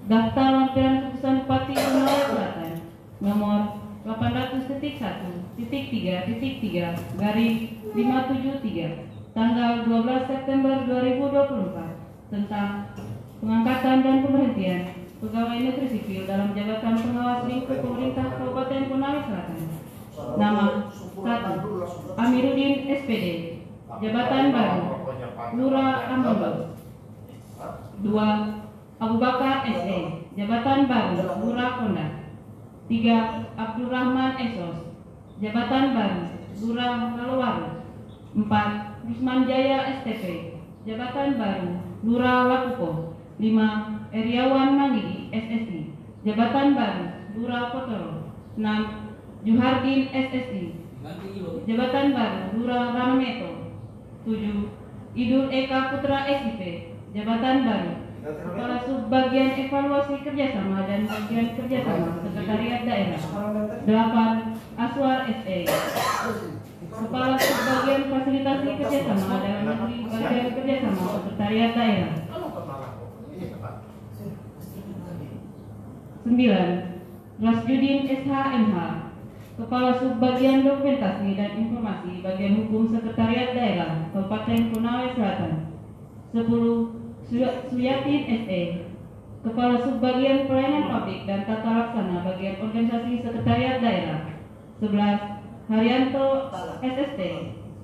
Daftar lampiran keputusan Bupati Gunawai Selatan nomor 800.1.3.3 tanggal 12 September 2024 tentang pengangkatan dan pemberhentian pegawai negeri sipil dalam jabatan pengawas lingkup pemerintah Kabupaten Konawe Selatan. Nama 1. Amiruddin SPD, jabatan baru Lurah Amando. 2. Abu Bakar SE, jabatan baru Lurah Konda. 3. Abdurrahman Esos, jabatan baru Lurah Kalowaru. 4. Rusman Jaya STP, jabatan baru Lurah Lapuko. 5. Eriawan Mangigi SSI, jabatan baru Lurah Kotoro. 6. Juhardin SSI, jabatan baru Lurah Ramameto. 7. Idul Eka Putra SIP, jabatan baru Kepala Subbagian Evaluasi Kerjasama dan Bagian Kerjasama Sekretariat Daerah. 8. Aswar SE, Kepala Subbagian Fasilitasi Kerjasama dalam Negeri Bagian Kerjasama Sekretariat Daerah. 9. Rasjudin SHMH, Kepala Subbagian Dokumentasi dan Informasi Bagian Hukum Sekretariat Daerah Kabupaten Konawe Selatan. 10. Suyatin SE, Kepala Subbagian Pelayanan Publik dan Tata Laksana Bagian Organisasi Sekretariat Daerah. 11. Haryanto SST,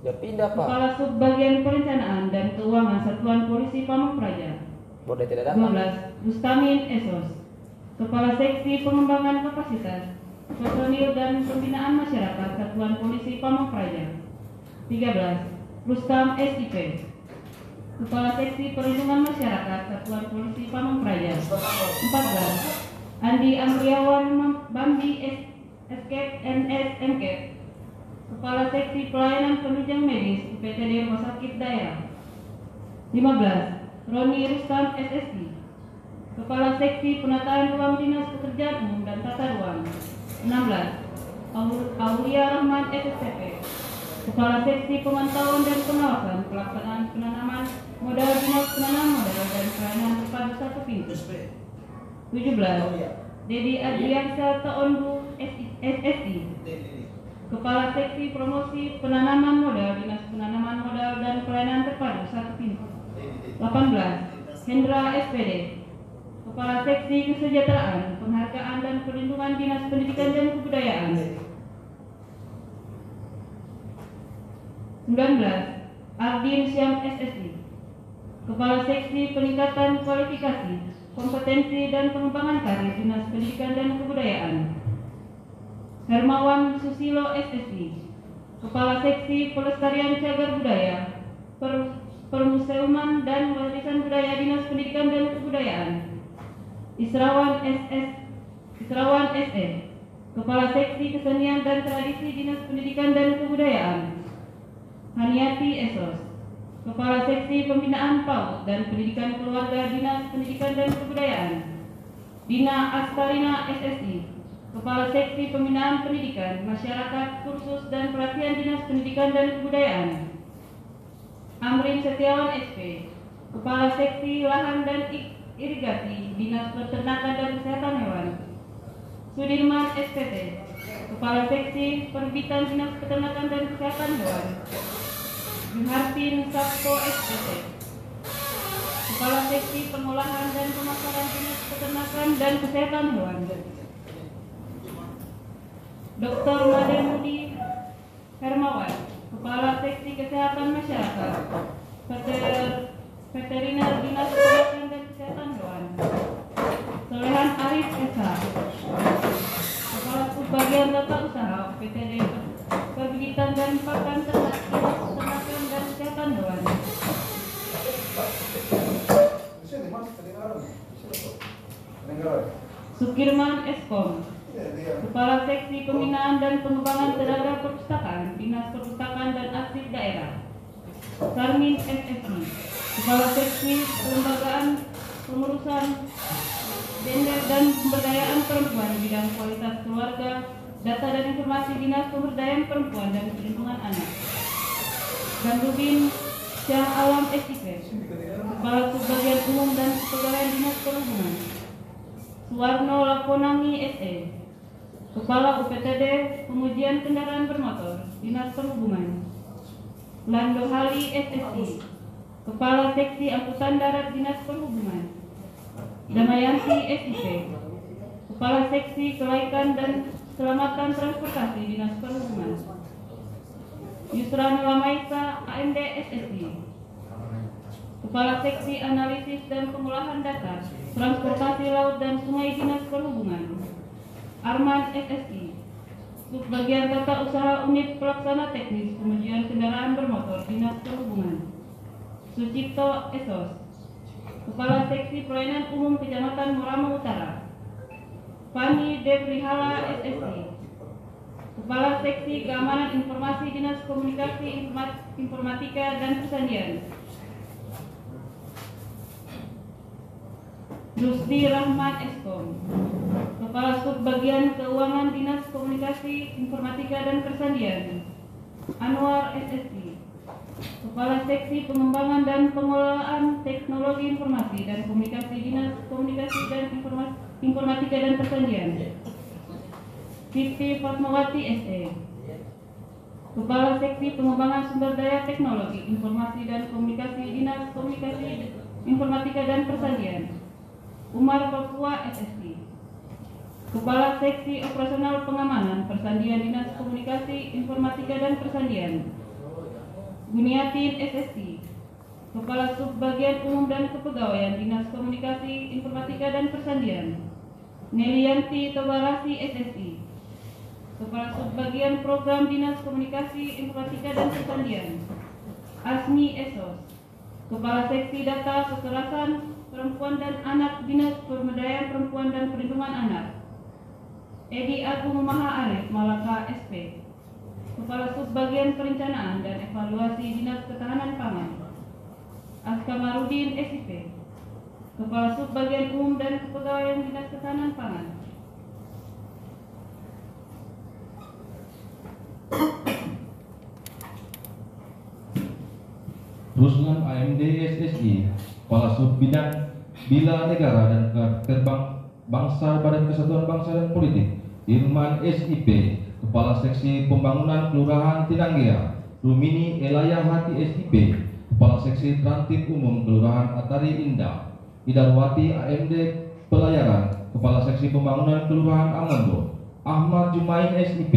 Kepala Subbagian Perencanaan dan Keuangan Satuan Polisi Pamong Praja. 12. Bustamin Esos, Kepala Seksi Pengembangan Kapasitas Personil dan Pembinaan Masyarakat Satuan Polisi Pamong Praja. 13. Rustam SIP, Kepala Seksi Perlindungan Masyarakat Satuan Polisi Pamong Praja. 14. Andi Amriawan Bambi Escape NS MKEP, Kepala Seksi Pelayanan Penunjang Medis UPTD Rumah Sakit Daerah. 15. Roni Rustam SSI, Kepala Seksi Penataan Ruang Dinas Pekerjaan Umum dan Tata Ruang. 16. Aulia Rahman SSTP, Kepala Seksi Pemantauan dan Pengawasan Pelaksanaan Penanaman Modal Dinas Penanam Modal dan Pelayanan Terpadu Satu Pintu. 17. Dedi Adriansa Taondu SSI, Kepala Seksi Promosi Penanaman Modal Dinas Penanaman Modal dan Pelayanan Terpadu Satu Pintu. 18. Hendra SPD, Kepala Seksi Kesejahteraan, Penghargaan dan Perlindungan Dinas Pendidikan dan Kebudayaan. 19. Ardin Syam SSI, Kepala Seksi Peningkatan Kualifikasi, Kompetensi dan Pengembangan Karir Dinas Pendidikan dan Kebudayaan. Hermawan Susilo SSI, Kepala Seksi Pelestarian Cagar Budaya, Permuseuman dan Warisan Budaya Dinas Pendidikan dan Kebudayaan. Israwan SE, Kepala Seksi Kesenian dan Tradisi Dinas Pendidikan dan Kebudayaan. Haniati Esos, Kepala Seksi Pembinaan PAUD dan Pendidikan Keluarga Dinas Pendidikan dan Kebudayaan. Dina Astarina SSI, Kepala Seksi Pembinaan Pendidikan, Masyarakat, Kursus dan Pelatihan Dinas Pendidikan dan Kebudayaan. Amrin Setiawan SP, Kepala Seksi Lahan dan Irigasi, Dinas Peternakan dan Kesehatan Hewan. Sudirman SPT, Kepala Seksi Perbitan Dinas Peternakan dan Kesehatan Hewan. Juhartin Sabto SPT, Kepala Seksi Pengolahan dan Pemasaran Dinas Peternakan dan Kesehatan Hewan. Dr. Mademudi Hermawan, Kepala Seksi Kesehatan Masyarakat, Veteriner Dinas Peternakan dan Kesehatan Hewan. Solehan Arif SH, Kepala Subbagian Tata Usaha PTD Perbibitan dan Pakan Ternak Dinas Peternakan dan Kesehatan Hewan. Sukirman Eskom, Kepala Seksi Pembinaan dan Pengembangan Tenaga Perpustakaan Dinas Perpustakaan dan Arsip Daerah. Sarmin SSI, Kepala Seksi Pelembagaan Pengurusan Gender dan Pemberdayaan Perempuan Bidang Kualitas Keluarga, Data dan Informasi Dinas Pemberdayaan Perempuan dan Perlindungan Anak. Dan Rubin Syah Alam SIP, Kepala Subbagian Umum dan Kepegawaian Dinas Perhubungan. Suwarno Laponangi SE, Kepala UPTD Pengujian Kendaraan Bermotor Dinas Perhubungan. Lando Hali SSI, Kepala Seksi Angkutan Darat Dinas Perhubungan. Damayanti SIP, Kepala Seksi Kelaikan dan Keselamatan Transportasi Dinas Perhubungan. Yusran Lamaisa AMD SSI, Kepala Seksi Analisis dan Pengolahan Data Transportasi Laut dan Sungai Dinas Perhubungan. Arman SSI, Subbagian Tata Usaha Unit Pelaksana Teknis Pengujian Kendaraan Bermotor Dinas Perhubungan. Sucipto Esos, Kepala Seksi Pelayanan Umum Kecamatan Moramo Utara. Fani Devrihala SSI, Kepala Seksi Keamanan Informasi Dinas Komunikasi Informatika dan Persandian. Rusdi Rahman Eskom, Kepala Subbagian Keuangan Dinas Komunikasi Informatika dan Persandian. Anwar SSI, Kepala Seksi Pengembangan dan Pengelolaan Teknologi Informasi dan Komunikasi Dinas Komunikasi dan Informatika dan Persandian. Siti Fatmawati SE, Kepala Seksi Pengembangan Sumber Daya Teknologi Informasi dan Komunikasi Dinas Komunikasi Informatika dan Persandian. Umar Papua SSI, Kepala Seksi Operasional Pengamanan Persandian Dinas Komunikasi Informatika dan Persandian. Guniatin SSI, Kepala Subbagian Umum dan Kepegawaian Dinas Komunikasi Informatika dan Persandian. Nelianti Tobarasi SSI, Kepala Subbagian Program Dinas Komunikasi Informatika dan Persandian. Asmi Esos, Kepala Seksi Data Kekerasan Perempuan dan Anak Dinas Pemberdayaan Perempuan dan Perlindungan Anak. Edi Agung Maha Arif Malaka SP, Kepala Subbagian Perencanaan dan Evaluasi Dinas Ketahanan Pangan. Askamarudin SIP, Kepala Subbagian Umum dan Kepegawaian Dinas Ketahanan Pangan. Ruslan AMD SSI, Kepala Subbidang Bila Negara dan Terbang Bangsa Badan Kesatuan Bangsa dan Politik. Irman SIP, Kepala Seksi Pembangunan Kelurahan Tinanggea. Rumini Elaya Hati SIP, Kepala Seksi Transit Umum Kelurahan Atari Indah. Idarwati AMD Pelayaran, Kepala Seksi Pembangunan Kelurahan Amondo. Ahmad Jumain SIP,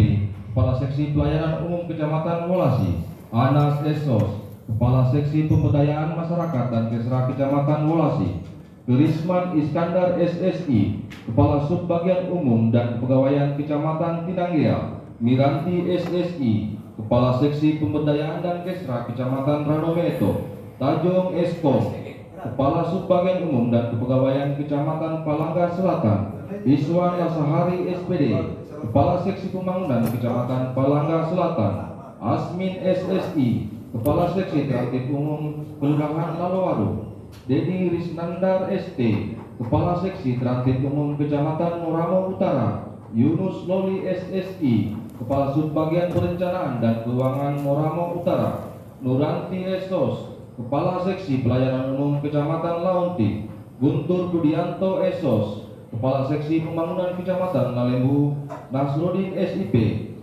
Kepala Seksi Pelayanan Umum Kecamatan Wolasi. Anas Esos, Kepala Seksi Pemberdayaan Masyarakat dan Kesra Kecamatan Wolasi. Gerisman Iskandar SSI, Kepala Subbagian Umum dan Kepegawaian Kecamatan Tinanggea. Miranti SSI, Kepala Seksi Pemberdayaan dan Kesra Kecamatan Radometo. Tajong Eskom, Kepala Subbagian Umum dan Kepegawaian Kecamatan Palangga Selatan. Iswan Lasahari SPD, Kepala Seksi Pembangunan Kecamatan Palangga Selatan. Asmin SSI, Kepala Seksi Transit Umum Kelurahan Lalowaru. Dedi Risnandar ST, Kepala Seksi Transit Umum Kecamatan Moramo Utara. Yunus Loli SSI, Kepala Subbagian Perencanaan dan Keuangan Moramo Utara. Nuranti Esos, Kepala Seksi Pelayanan Umum Kecamatan Launti. Guntur Budianto Esos, Kepala Seksi Pembangunan Kecamatan Lalembu. Nasrudin SIP,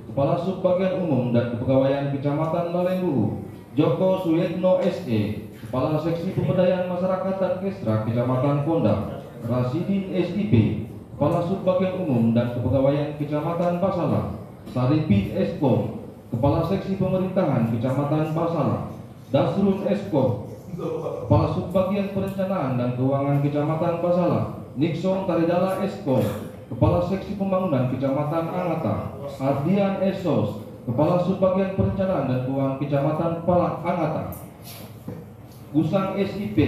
Kepala Subbagian Umum dan Kepegawaian Kecamatan Lalembu. Joko Suyetno SE, Kepala Seksi Pemberdayaan Masyarakat dan Kesra Kecamatan Pondang. Rasidin SIP, Kepala Subbagian Umum dan Kepegawaian Kecamatan Basala. Saripit Eskom, Kepala Seksi Pemerintahan Kecamatan Basala. Dasrun Eskom, Kepala Subbagian Perencanaan dan Keuangan Kecamatan Basala. Nixon Taridala Eskom, Kepala Seksi Pembangunan Kecamatan Angata. Ardian Esos, Kepala Subbagian Perencanaan dan Keuangan Kecamatan Palang Angata. Gusang SIP,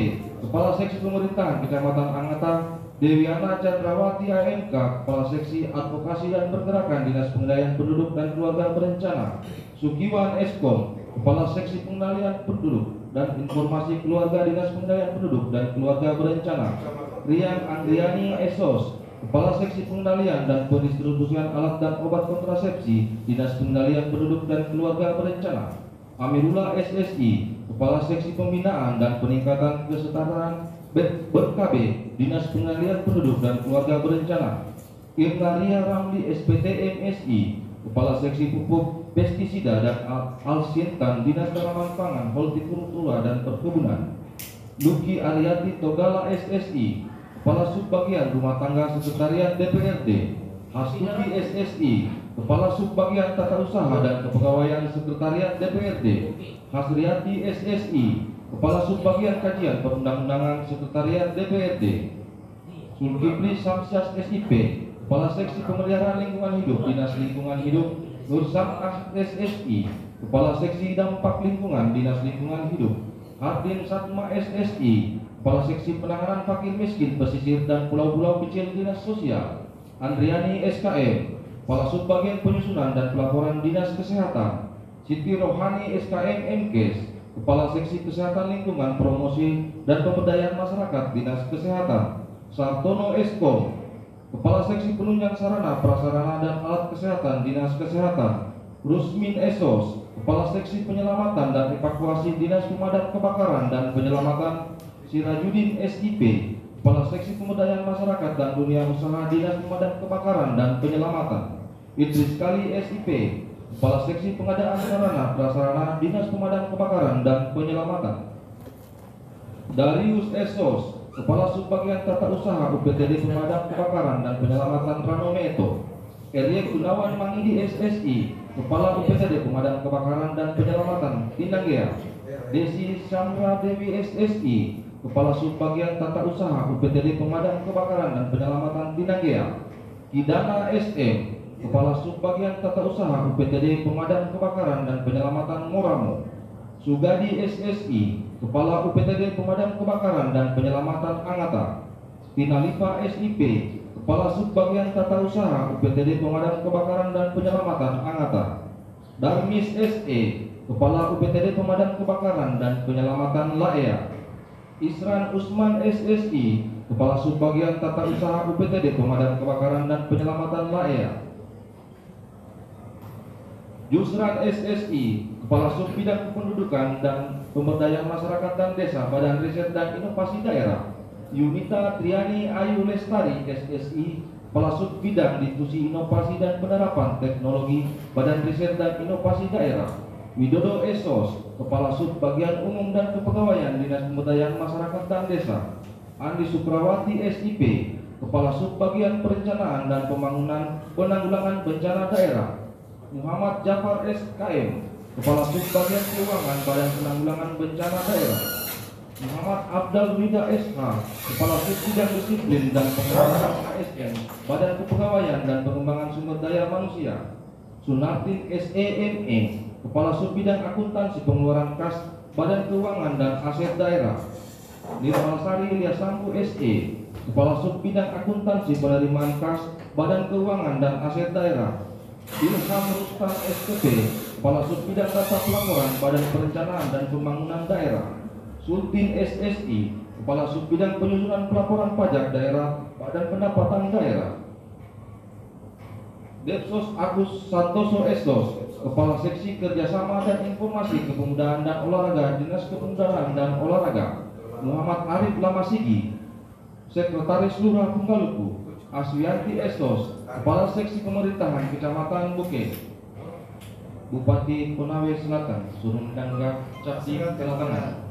Kepala Seksi Pemerintahan Kecamatan Angata. Dewiana Chandrawati AMK, Kepala Seksi Advokasi dan Pergerakan Dinas Pemberdayaan Penduduk dan Keluarga Berencana. Sukiwan Eskom, Kepala Seksi Pengendalian Penduduk dan Informasi Keluarga Dinas Pemberdayaan Penduduk dan Keluarga Berencana. Rian Andriani Esos, Kepala Seksi Pengendalian dan Pendistribusian Alat dan Obat Kontrasepsi Dinas Pengendalian Penduduk dan Keluarga Berencana. Amirullah SSI, Kepala Seksi Pembinaan dan Peningkatan Kesetaraan BKB, Dinas Pengalihan Penduduk dan Keluarga Berencana. Irnaria Ramli SPT MSI, Kepala Seksi Pupuk Pestisida dan Alsintan Dinas Tanaman Pangan, Hortikultura dan Perkebunan. Luki Ariati Togala SSI, Kepala Subbagian Rumah Tangga Sekretariat DPRD. Astuti SSI, Kepala Subbagian Tata Usaha dan Kepegawaian Sekretariat DPRD. Hasriati SSI, Kepala Subbagian Kajian Perundang-undangan Sekretariat DPRD. Zulkifli Samsias SIP, Kepala Seksi Pemeliharaan Lingkungan Hidup Dinas Lingkungan Hidup. Nur Sam'ah SSI, Kepala Seksi Dampak Lingkungan Dinas Lingkungan Hidup. Hardin Satma SSI, Kepala Seksi Penanganan Fakir Miskin Pesisir dan Pulau-Pulau Kecil Dinas Sosial. Andriani SKM, Kepala Subbagian Penyusunan dan Pelaporan Dinas Kesehatan. Siti Rohani SKM MKes, Kepala Seksi Kesehatan Lingkungan Promosi dan Pemberdayaan Masyarakat Dinas Kesehatan. Sartono Eskom, Kepala Seksi Penunjang Sarana Prasarana dan Alat Kesehatan Dinas Kesehatan. Rusmin Esos, Kepala Seksi Penyelamatan dan Evakuasi Dinas Pemadam Kebakaran dan Penyelamatan. Sirajudin SIP, Kepala Seksi Pemberdayaan Masyarakat dan Dunia Usaha Dinas Pemadam Kebakaran dan Penyelamatan. Idris Kali SIP, Kepala Seksi Pengadaan Sarana Prasarana Dinas Pemadam Kebakaran dan Penyelamatan. Darius Esos, Kepala Subbagian Tata Usaha UPTD Pemadam Kebakaran dan Penyelamatan Ranometo. Erie Gunawan Mangidi SSI, Kepala UPTD Pemadam Kebakaran dan Penyelamatan Tinanggea. Desi Samra Dewi SSI, Kepala Subbagian Tata Usaha UPTD Pemadam Kebakaran dan Penyelamatan Tinanggea. Kidana SM, Kepala Subbagian Tata Usaha UPTD Pemadam Kebakaran dan Penyelamatan Moramo. Sugadi SSI, Kepala UPTD Pemadam Kebakaran dan Penyelamatan Angata. Tinalifa SIP, Kepala Subbagian Tata Usaha UPTD Pemadam Kebakaran dan Penyelamatan Angata. Darmis SE, Kepala UPTD Pemadam Kebakaran dan Penyelamatan Laea. Isran Usman SSI, Kepala Subbagian Tata Usaha UPTD Pemadam Kebakaran dan Penyelamatan Laea. Yusran SSI, Kepala Subbidang Kependudukan dan Pemberdayaan Masyarakat dan Desa Badan Riset dan Inovasi Daerah. Yunita Triani Ayu Lestari SSI, Kepala Subbidang Diskusi Inovasi dan Penerapan Teknologi Badan Riset dan Inovasi Daerah. Widodo Esos, Kepala Subbagian Umum dan Kepegawaian Dinas Pemberdayaan Masyarakat dan Desa. Andi Suprawati SIP, Kepala Subbagian Perencanaan dan Pembangunan Penanggulangan Bencana Daerah. Muhammad Jafar SKM, Kepala Subbagian Keuangan Badan Penanggulangan Bencana Daerah. Muhammad Abdal Wida SH, Kepala Subbidang Disiplin dan Pengembangan ASN Badan Kepegawaian dan Pengembangan Sumber Daya Manusia. Sunartin SEME, Kepala Subbidang Akuntansi Pengeluaran Kas Badan Keuangan dan Aset Daerah. Nirmalasari Ilyasambu SE, Kepala Subbidang Akuntansi Penerimaan Kas Badan Keuangan dan Aset Daerah. Ilham Rustam SPP, Kepala Subbidang Data Pelaporan Badan Perencanaan dan Pembangunan Daerah. Sultin SSI, Kepala Subbidang Penyusunan Pelaporan Pajak Daerah Badan Pendapatan Daerah. Depsos Agus Santoso Estos, Kepala Seksi Kerjasama dan Informasi Kepemudaan dan Olahraga Dinas Kepemudaan dan Olahraga. Muhammad Arif Lamasigi, Sekretaris Lurah Punggaluku. Aswianti Estos, Kepala Seksi Pemerintahan Kecamatan Buke. Bupati Konawe Selatan, Surung Dangga Capsi Kelatangan.